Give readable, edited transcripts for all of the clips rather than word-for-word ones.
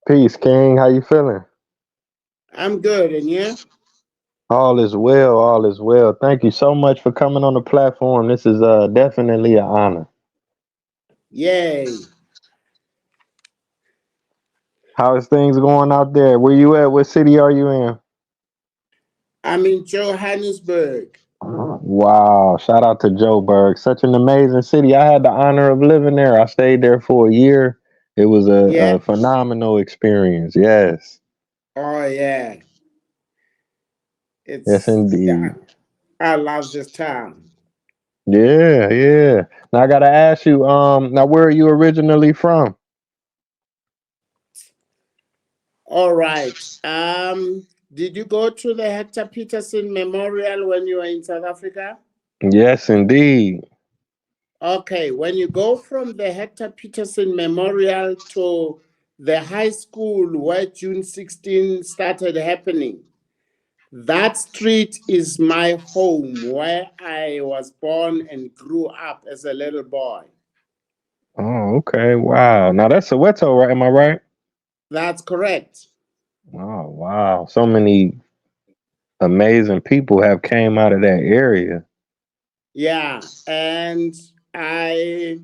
Peace, King. How you feeling? I'm good, and yeah? All is well. All is well. Thank you so much for coming on the platform. This is definitely an honor. Yay. How is things going out there? Where you at? What city are you in? I'm in Johannesburg. Wow! Shout out to Joburg. Such an amazing city. I had the honor of living there. I stayed there for a year. It was Yeah. a phenomenal experience. Yes. Oh, yeah. Yes, Yeah, indeed. I love this town. Yeah, yeah. Now I gotta ask you. Now where are you originally from? All right. Did you go to the Hector Peterson Memorial when you were in South Africa? Yes, indeed. Okay, when you go from the Hector Peterson Memorial to the high school where June 16 started happening, that street is my home where I was born and grew up as a little boy. Oh, okay. Wow. Now that's Soweto, right? Am I right? That's correct. Oh, wow. So many amazing people have came out of that area. Yeah. And I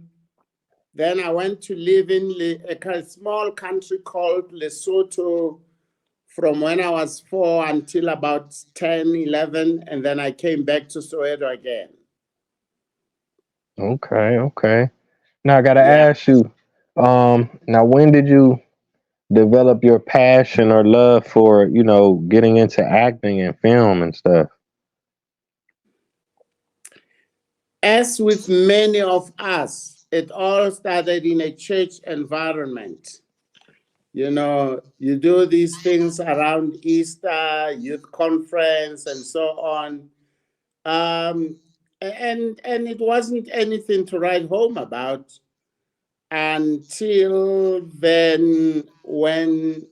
then I went to live in a small country called Lesotho from when I was 4 until about 10, 11, and then I came back to Soweto again. Okay, okay. Now I gotta Yeah. ask you, now when did you develop your passion or love for, getting into acting and film and stuff? As with many of us, it all started in a church environment. You do these things around Easter, youth conference, and so on. Um, and it wasn't anything to write home about until then, when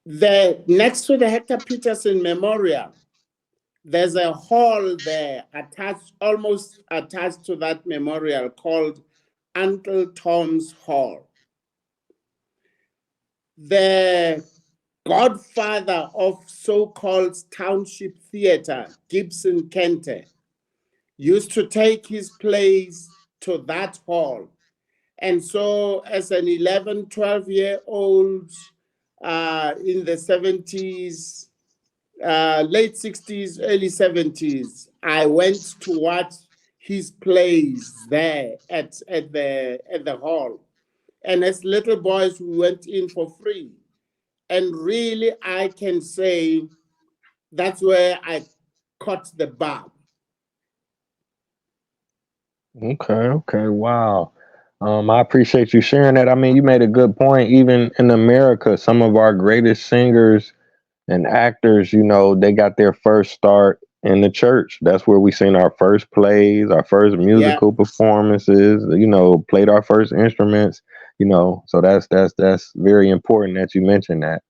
the next to the Hector Peterson Memorial, there's a hall there attached, almost attached to that memorial, called Uncle Tom's Hall. The godfather of so-called township theater, Gibson Kente, used to take his plays to that hall. And so as an 11, 12-year-old in the 70s, late 60s, early 70s, I went to watch his plays there at the hall. And as little boys, we went in for free. And really, I can say that's where I caught the bug. Okay, okay, wow. I appreciate you sharing that. I mean, you made a good point. Even in America, some of our greatest singers and actors, they got their first start in the church. That's where we seen our first plays, our first Yeah, musical performances, played our first instruments, so that's very important that you mentioned that.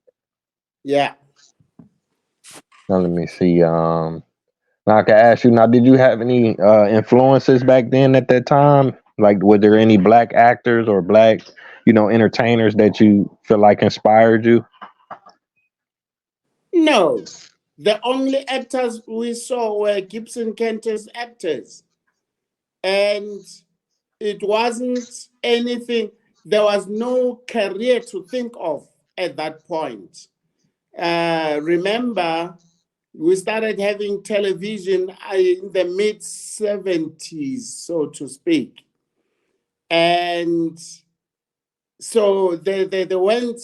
yeah. Now let me see. Now I can ask you now, did you have any influences back then at that time? Like were there any black actors or black, entertainers that you feel like inspired you? No, the only actors we saw were Gibson Kente's actors. And it wasn't anything, there was no career to think of at that point. Remember, we started having television in the mid 70s, so to speak. And so there weren't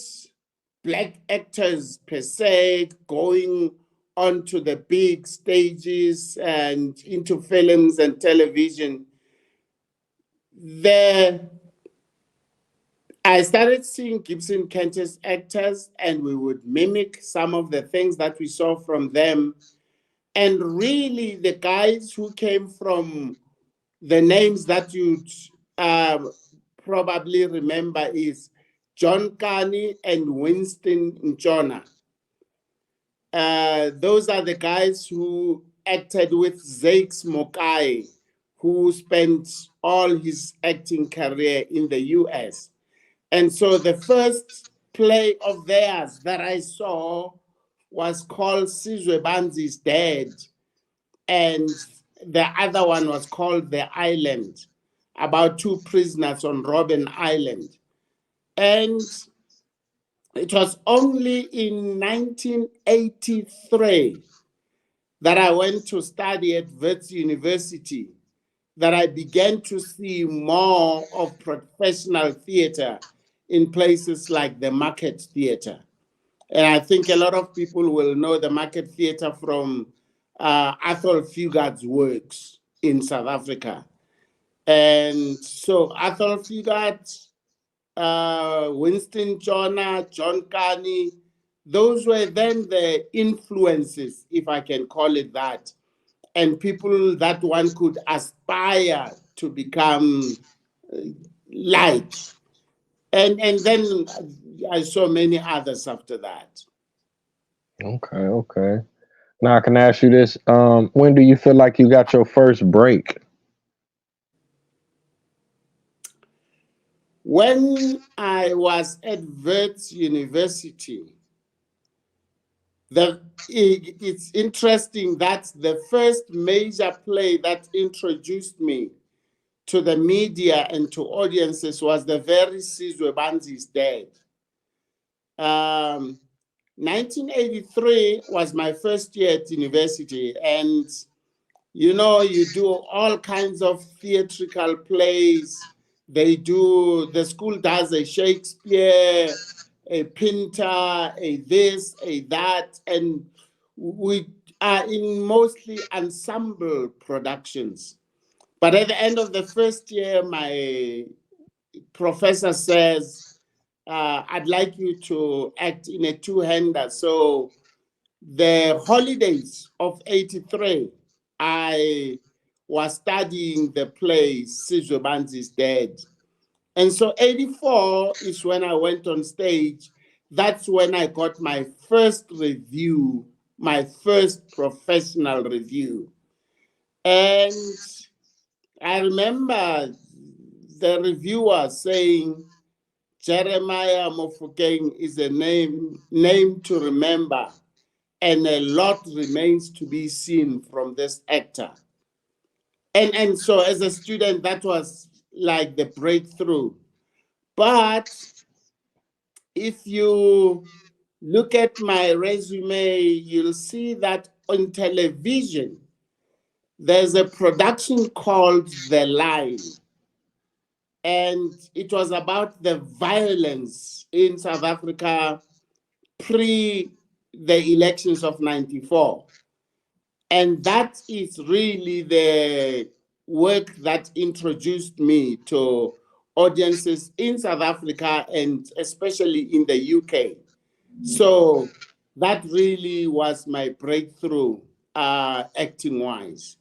black actors per se going onto the big stages and into films and television. The I started seeing Gibson Kente's actors, and we would mimic some of the things that we saw from them. And really, the guys who came from the names that you'd uh, probably remember is John Carney and Winston Nchona. Those are the guys who acted with Zakes Mokai, who spent all his acting career in the US. And so the first play of theirs that I saw was called Sizwe Banzi's Dead, and the other one was called The Island, about two prisoners on Robben Island. And it was only in 1983 that I went to study at Wits University that I began to see more of professional theater in places like the Market Theater. And I think a lot of people will know the Market Theater from Athol Fugard's works in South Africa. And so Athol Fugard, Winston Chona, John Carney, those were then the influences, if I can call it that, and people that one could aspire to become like. And then I saw many others after that. Okay, okay. Now I can ask you this: when do you feel like you got your first break? When I was at Wits University, it's interesting that the first major play that introduced me to the media and to audiences was the very Sizwe Banzi's Dead. 1983 was my first year at university, and you know, you do all kinds of theatrical plays. The school does a Shakespeare, a Pinter, a this, a that, and we are in mostly ensemble productions. But at the end of the first year, my professor says, I'd like you to act in a two-hander. So the holidays of 83, I was studying the play Sizwe Banzi's Dead. And so 84 is when I went on stage. That's when I got my first review, my first professional review. And I remember the reviewer saying, Jeremiah Mofokeng is a name to remember, and a lot remains to be seen from this actor. And so as a student, that was like the breakthrough. But if you look at my resume, you'll see that on television, there's a production called The Line. And it was about the violence in South Africa pre the elections of 94. And that is really the work that introduced me to audiences in South Africa and especially in the UK. So that really was my breakthrough acting wise.